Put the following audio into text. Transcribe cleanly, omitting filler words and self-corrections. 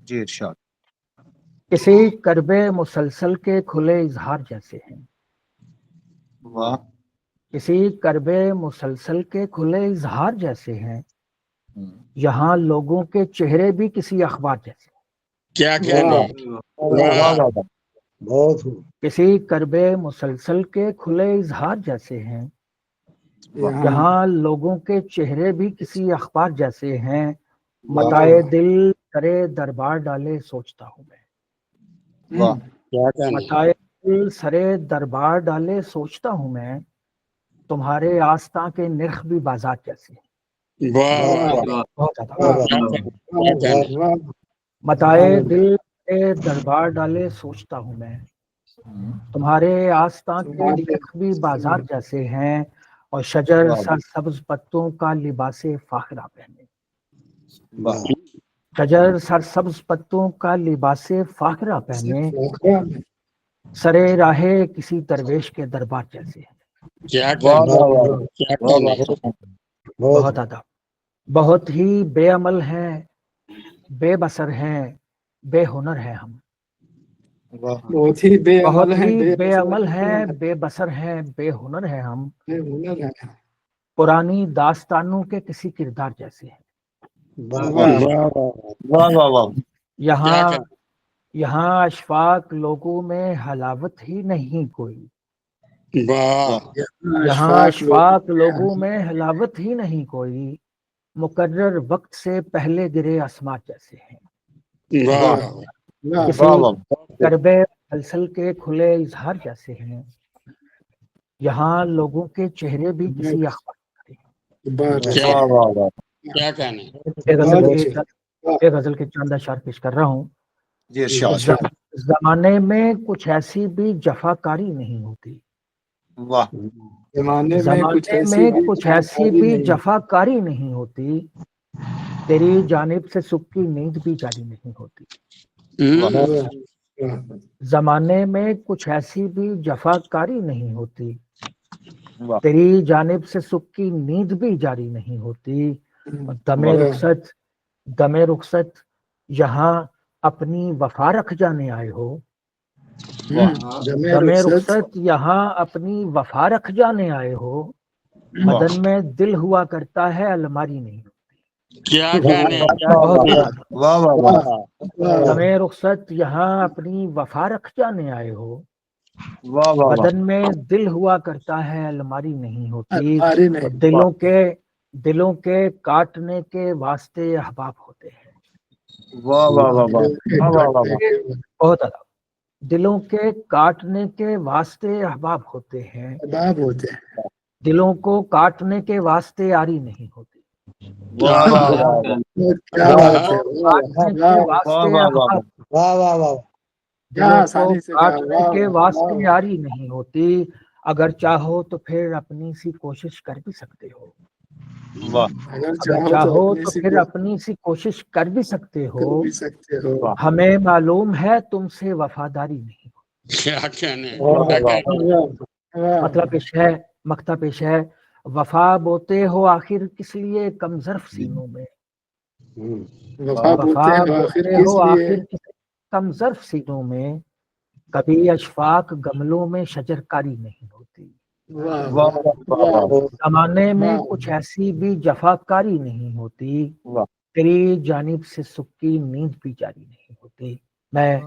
جی ارشاد۔ کسی کرب مسلسل کے کھلے اظہار جیسے ہیں، واہ کسی کرب مسلسل کے کھلے اظہار جیسے ہیں، یہاں لوگوں کے چہرے بھی کسی اخبار جیسے ہیں۔ کیا کہنے، واہ بہت خوب۔ کسی کرب مسلسل کے کھلے اظہار جیسے ہیں، یہاں لوگوں کے چہرے بھی کسی اخبار جیسے ہیں۔ متائے دل کرے دربار ڈالے سوچتا ہوں میں، واہ کیا کہنے، متائے دل سرے دربار ڈالے سوچتا ہوں میں، تمہارے آستاں کے نرخ بھی بازار جیسے ہیں۔ واہ بہت زیادہ۔ کیا کہنے، متائے دل سرے دربار ڈالے سوچتا ہوں میں، تمہارے آستاں کے نرخ بھی بازار جیسے ہیں، اور شجر سر سبز پتوں کا لباس فاخرہ پہنے، واہ شجر سر سبز پتوں کا لباس فاخرہ پہنے، سرے راہ کسی درویش کے دربار جیسے ہیں۔ کیا کہنے، کیا کہنے، بہت ادب۔ بہت ہی بے عمل ہیں، بے بصر ہیں، بے ہنر ہیں ہم، بہت ہی بے بہت عمل ہیں، ہی بے بصر عمل ہیں، ہیں، بے بصر ہیں، بے ہنر ہیں ہم، بے ہنر ہیں۔ پرانی داستانوں کے کسی کردار جیسے ہیں۔ واہ واہ واہ واہ کیا یہاں کہنے، یہاں اشفاق لوگوں میں حلاوت ہی نہیں کوئی، واہ یہاں اشفاق لوگوں میں حلاوت ہی نہیں کوئی، مقرر وقت سے پہلے گرے اسمات جیسے ہیں۔ واہ کسی واہ واہ کرب مسلسل کے کھلے اظہار جیسے ہیں، یہاں لوگوں کے چہرے بھی کسی اخبار کیا واہ واہ واہ کیا کہنے، ایک غزل کے چند اشعار پیش کر رہا ہوں۔ جی ارشاد۔ زمانے میں کچھ ایسی بھی جفا کاری نہیں ہوتی، واہ زمانے زمانے میں کچھ ایسی بھی جفا کاری نہیں ہوتی، تیری جانب سے سکھ کی نیند بھی جاری نہیں ہوتی۔ زمانے میں کچھ ایسی بھی جفا کاری نہیں ہوتی، واہ تیری جانب سے سکھ کی نیند بھی جاری نہیں ہوتی، اور دم رخصت یہاں اپنی وفا رکھ جانے آئے ہو، دم رخصت یہاں اپنی وفا رکھ جانے آئے ہو، بدن میں دل ہوا کرتا ہے الماری نہیں ہوتی۔ کیا کہنے، واہ واہ واہ دم رخصت یہاں اپنی وفا رکھ جانے آئے ہو، واہ واہ بدن میں دل ہوا کرتا ہے الماری نہیں ہوتی، الماری نہیں۔ اور دلوں کے کاٹنے کے واسطے احباب ہوتے ہیں۔ واہ واہ واہ واہ واہ واہ بہت اعلیٰ۔ دلوں کے کاٹنے کے واسطے احباب ہوتے ہیں، باب ہوتے ہیں۔ دلوں کو کاٹنے کے واسطے آری نہیں ہوتی، واہ واہ واہ کیا بات ہے، کاٹنے کے واسطے احباب، واہ واہ واہ، کیا دلوں کو آسانی سے کاٹنے کے واسطے آری نہیں ہوتی، اگر چاہو تو پھر اپنی سی کوشش کر بھی سکتے ہو، واہ اگر اگر چاہو تو پھر اپنی سی کوشش کر بھی سکتے ہو، بھی سکتے ہو۔ ہمیں معلوم ہے تم سے وفاداری نہیں ہوتی۔ کیا کہنے، کیا کہنے، مطلب پیش ہے، مقطع پیش ہے، وفا بوتے ہو آخر کس لیے کم ظرف سینوں میں، وفا بوتے ہیں آخر کس ہو لیے، آخر کم ظرف سینوں میں، کبھی اشفاق گملوں میں شجر کاری نہیں ہوتی، واہ واہ واہ واہ زمانے میں کچھ ایسی بھی جفا کاری نہیں ہوتی، واہ تیری جانب سے سکھ کی نیند بھی جاری نہیں ہوتی۔ میں